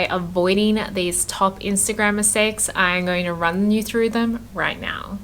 by avoiding these top Instagram mistakes. I'm going to run you through them right now.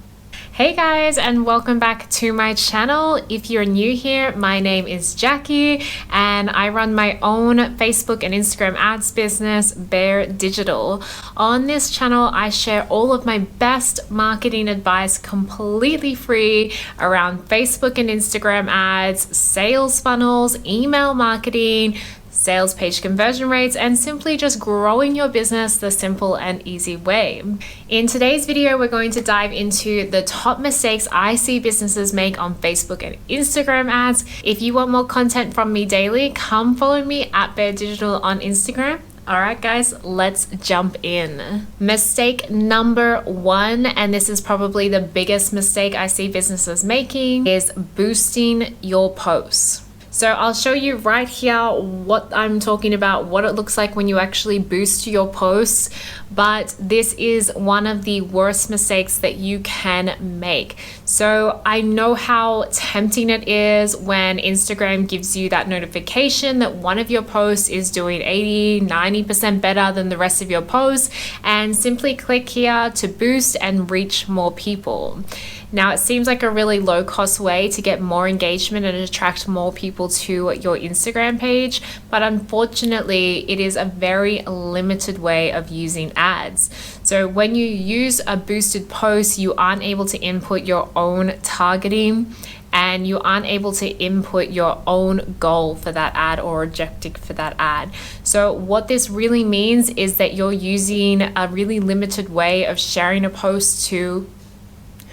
Hey guys, and welcome back to my channel. If you're new here, my name is Jackie and I run my own Facebook and Instagram ads business, Bear Digital. On this channel, I share all of my best marketing advice completely free around Facebook and Instagram ads, sales funnels, email marketing, sales page conversion rates, and simply just growing your business the simple and easy way. In today's video, we're going to dive into the top mistakes I see businesses make on Facebook and Instagram ads. If you want more content from me daily, come follow me at Bear Digital on Instagram. All right, guys, let's jump in. Mistake number one, and this is probably the biggest mistake I see businesses making, is boosting your posts. So I'll show you right here what I'm talking about, what it looks like when you actually boost your posts. But this is one of the worst mistakes that you can make. So I know how tempting it is when Instagram gives you that notification that one of your posts is doing 80-90% better than the rest of your posts, and simply click here to boost and reach more people. Now, it seems like a really low cost way to get more engagement and attract more people to your Instagram page, but unfortunately, it is a very limited way of using ads. So when you use a boosted post, you aren't able to input your own targeting and you aren't able to input your own goal for that ad or objective for that ad. So what this really means is that you're using a really limited way of sharing a post to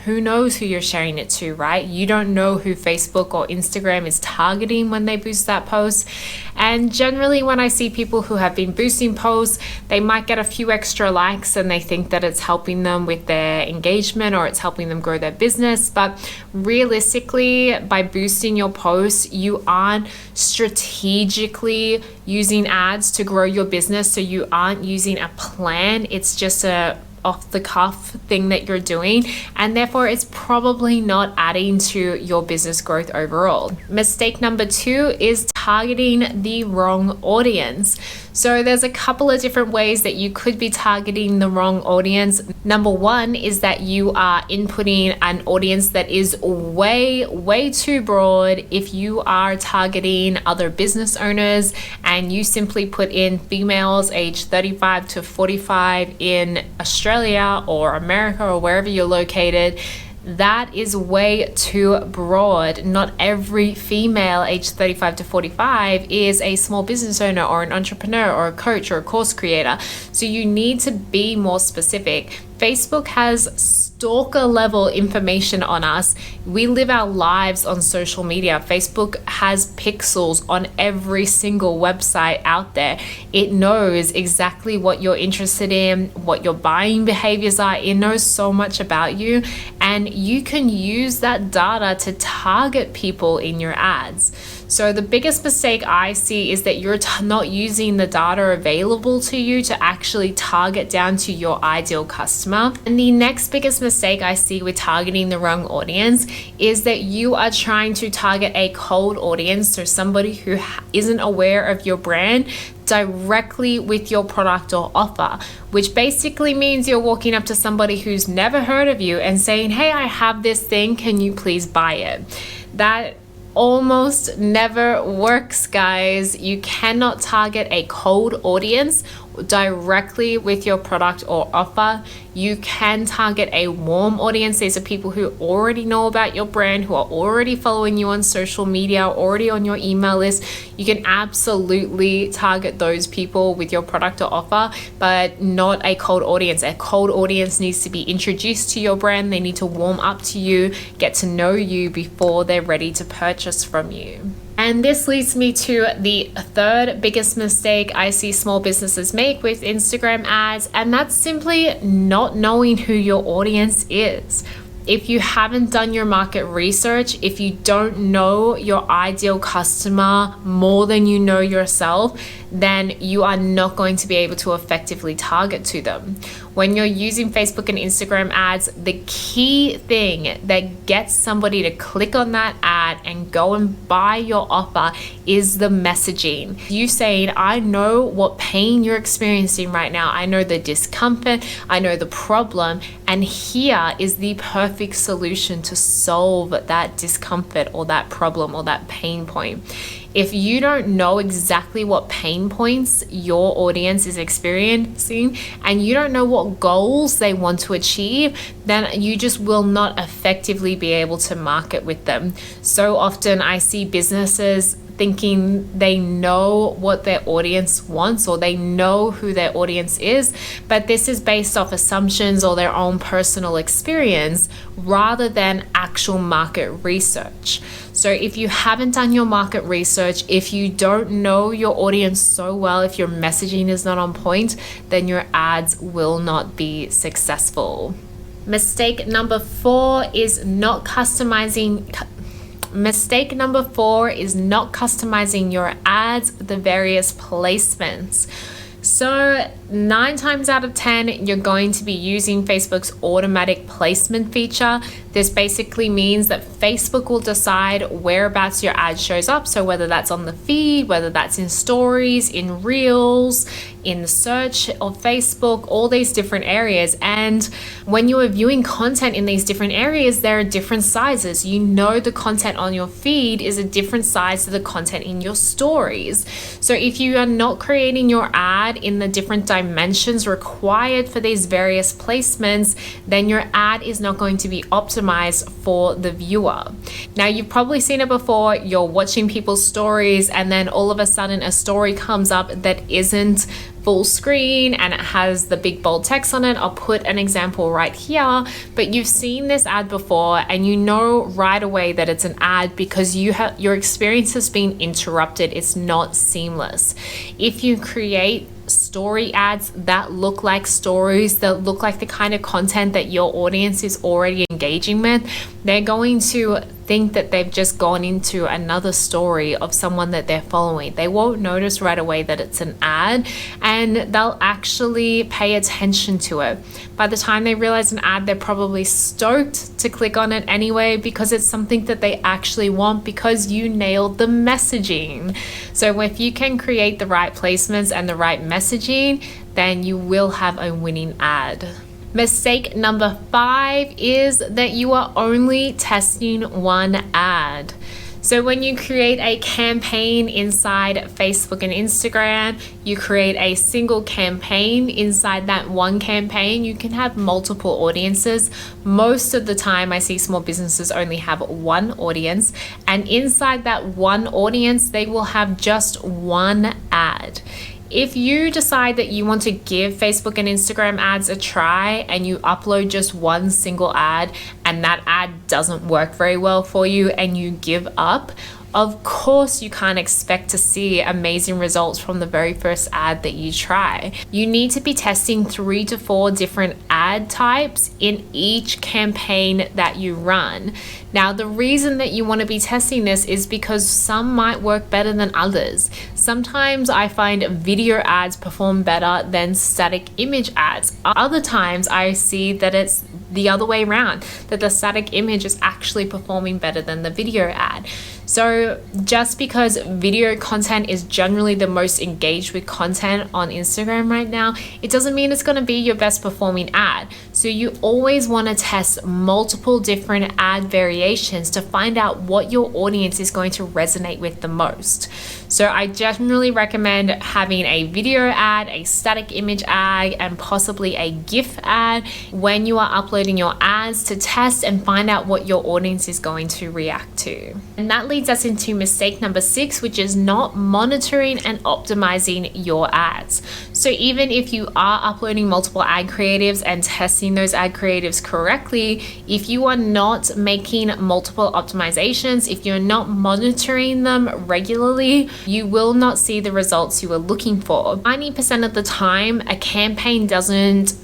who knows who you're sharing it to, right? You don't know who Facebook or Instagram is targeting when they boost that post. And generally when I see people who have been boosting posts, they might get a few extra likes and they think that it's helping them with their engagement or it's helping them grow their business. But realistically, by boosting your posts, you aren't strategically using ads to grow your business. So you aren't using a plan. It's just a off the cuff thing that you're doing, and therefore it's probably not adding to your business growth overall. Mistake number two is targeting the wrong audience. So there's a couple of different ways that you could be targeting the wrong audience. Number one is that you are inputting an audience that is way too broad. If you are targeting other business owners and you simply put in females aged 35 to 45 in Australia or America or wherever you're located, that is way too broad. Not every female aged 35 to 45 is a small business owner or an entrepreneur or a coach or a course creator. So you need to be more specific. Facebook has stalker level information on us. We live our lives on social media. Facebook has pixels on every single website out there. It knows exactly what you're interested in, what your buying behaviors are. It knows so much about you, and you can use that data to target people in your ads. So the biggest mistake I see is that you're not using the data available to you to actually target down to your ideal customer. And the next biggest mistake I see with targeting the wrong audience is that you are trying to target a cold audience, so somebody who isn't aware of your brand, directly with your product or offer, which basically means you're walking up to somebody who's never heard of you and saying, hey, I have this thing, can you please buy it? That almost never works, guys. You cannot target a cold audience directly with your product or offer. You can target a warm audience. These are people who already know about your brand, who are already following you on social media, already on your email list. You can absolutely target those people with your product or offer, but not a cold audience. A cold audience needs to be introduced to your brand. They need to warm up to you, get to know you before they're ready to purchase from you. And this leads me to the third biggest mistake I see small businesses make with Instagram ads, and that's simply not knowing who your audience is. if you haven't done your market research, if you don't know your ideal customer more than you know yourself, then you are not going to be able to effectively target to them. When you're using Facebook and Instagram ads, the key thing that gets somebody to click on that ad and go and buy your offer is the messaging. You saying, I know what pain you're experiencing right now. I know the discomfort, I know the problem, and here is the perfect solution to solve that discomfort or that problem or that pain point. If you don't know exactly what pain points your audience is experiencing and you don't know what goals they want to achieve, then you just will not effectively be able to market with them. So often I see businesses thinking they know what their audience wants or they know who their audience is, but this is based off assumptions or their own personal experience rather than actual market research. So if you haven't done your market research, if you don't know your audience so well, if your messaging is not on point, then your ads will not be successful. Mistake number 4 is not customizing your ads, the various placements. So 9 times out of 10, you're going to be using Facebook's automatic placement feature. This basically means that Facebook will decide whereabouts your ad shows up. So whether that's on the feed, whether that's in stories, in reels, in the search of Facebook, all these different areas. And when you are viewing content in these different areas, there are different sizes. You know the content on your feed is a different size to the content in your stories. So if you are not creating your ad in the different dimensions required for these various placements, then your ad is not going to be optimized for the viewer. Now, you've probably seen it before. You're watching people's stories and then all of a sudden a story comes up that isn't full screen and it has the big bold text on it. I'll put an example right here, but you've seen this ad before and you know right away that it's an ad because your experience has been interrupted. It's not seamless. If you create story ads that look like stories, that look like the kind of content that your audience is already engaging with, they're going to think that they've just gone into another story of someone that they're following. They won't notice right away that it's an ad and they'll actually pay attention to it. By the time they realize an ad, they're probably stoked to click on it anyway because it's something that they actually want because you nailed the messaging. So if you can create the right placements and the right messaging, then you will have a winning ad. Mistake number 5 is that you are only testing one ad. So when you create a campaign inside Facebook and Instagram, you create a single campaign. Inside that one campaign, you can have multiple audiences. Most of the time, I see small businesses only have one audience. And inside that one audience, they will have just one ad. If you decide that you want to give Facebook and Instagram ads a try and you upload just one single ad and that ad doesn't work very well for you and you give up, of course you can't expect to see amazing results from the very first ad that you try. You need to be testing 3 to 4 different ad types in each campaign that you run. Now, the reason that you want to be testing this is because some might work better than others. Sometimes I find video ads perform better than static image ads. Other times I see that it's the other way around, that the static image is actually performing better than the video ad. So just because video content is generally the most engaged with content on Instagram right now, it doesn't mean it's going to be your best performing ad. So you always want to test multiple different ad variations to find out what your audience is going to resonate with the most. So I generally recommend having a video ad, a static image ad, and possibly a GIF ad when you are uploading your ads to test and find out what your audience is going to react to. And that leads us into mistake number 6, which is not monitoring and optimizing your ads. So even if you are uploading multiple ad creatives and testing those ad creatives correctly, if you are not making multiple optimizations, if you're not monitoring them regularly, you will not see the results you are looking for. 90% of the time, a campaign doesn't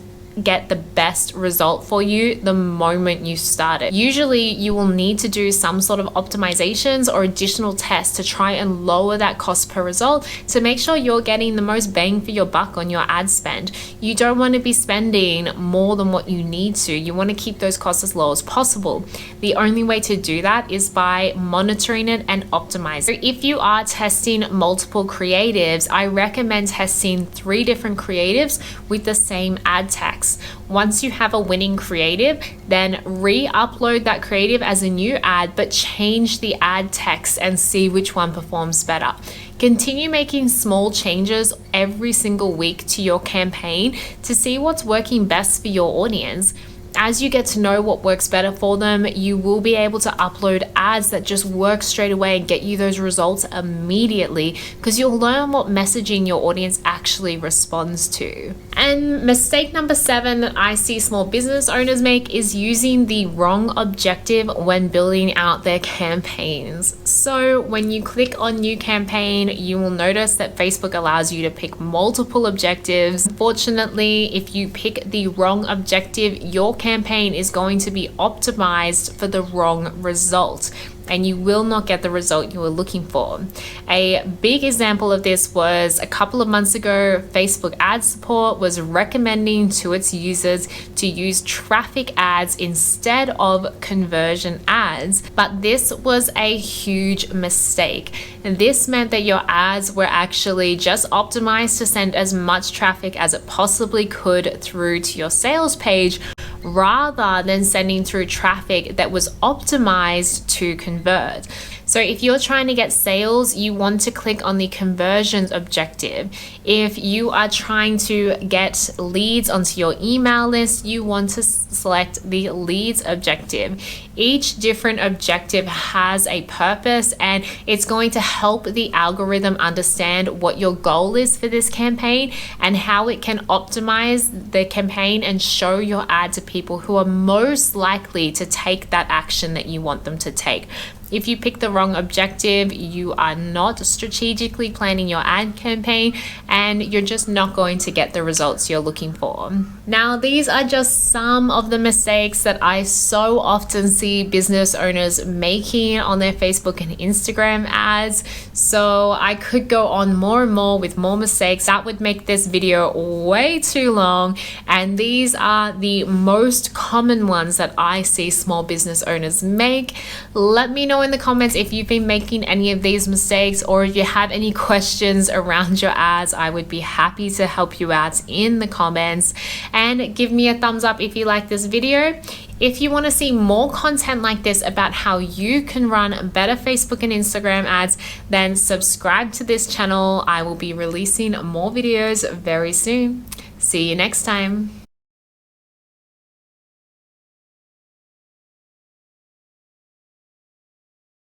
get the best result for you the moment you start it. Usually you will need to do some sort of optimizations or additional tests to try and lower that cost per result to make sure you're getting the most bang for your buck on your ad spend. You don't want to be spending more than what you need to. You want to keep those costs as low as possible. The only way to do that is by monitoring it and optimizing. So if you are testing multiple creatives, I recommend testing 3 different creatives with the same ad text. Once you have a winning creative, then re-upload that creative as a new ad, but change the ad text and see which one performs better. Continue making small changes every single week to your campaign to see what's working best for your audience. As you get to know what works better for them, you will be able to upload ads that just work straight away and get you those results immediately, because you'll learn what messaging your audience actually responds to. And mistake number 7 that I see small business owners make is using the wrong objective when building out their campaigns. So when you click on new campaign, you will notice that Facebook allows you to pick multiple objectives. Unfortunately, if you pick the wrong objective, your campaign is going to be optimized for the wrong result, and you will not get the result you were looking for. A big example of this was a couple of months ago, Facebook ad support was recommending to its users to use traffic ads instead of conversion ads, but this was a huge mistake. And this meant that your ads were actually just optimized to send as much traffic as it possibly could through to your sales page, rather than sending through traffic that was optimized to convert. So if you're trying to get sales, you want to click on the conversions objective. If you are trying to get leads onto your email list, you want to select the leads objective. Each different objective has a purpose, and it's going to help the algorithm understand what your goal is for this campaign and how it can optimize the campaign and show your ad to people who are most likely to take that action that you want them to take. If you pick the wrong objective, you are not strategically planning your ad campaign, and you're just not going to get the results you're looking for. Now, these are just some of the mistakes that I so often see business owners making on their Facebook and Instagram ads. So I could go on more and more with more mistakes. That would make this video way too long. And these are the most common ones that I see small business owners make. Let me know in the comments if you've been making any of these mistakes, or if you have any questions around your ads. I would be happy to help you out in the comments, and give me a thumbs up if you like this video. If you want to see more content like this about how you can run better Facebook and Instagram ads, then subscribe to this channel. I will be releasing more videos very soon. See you next time.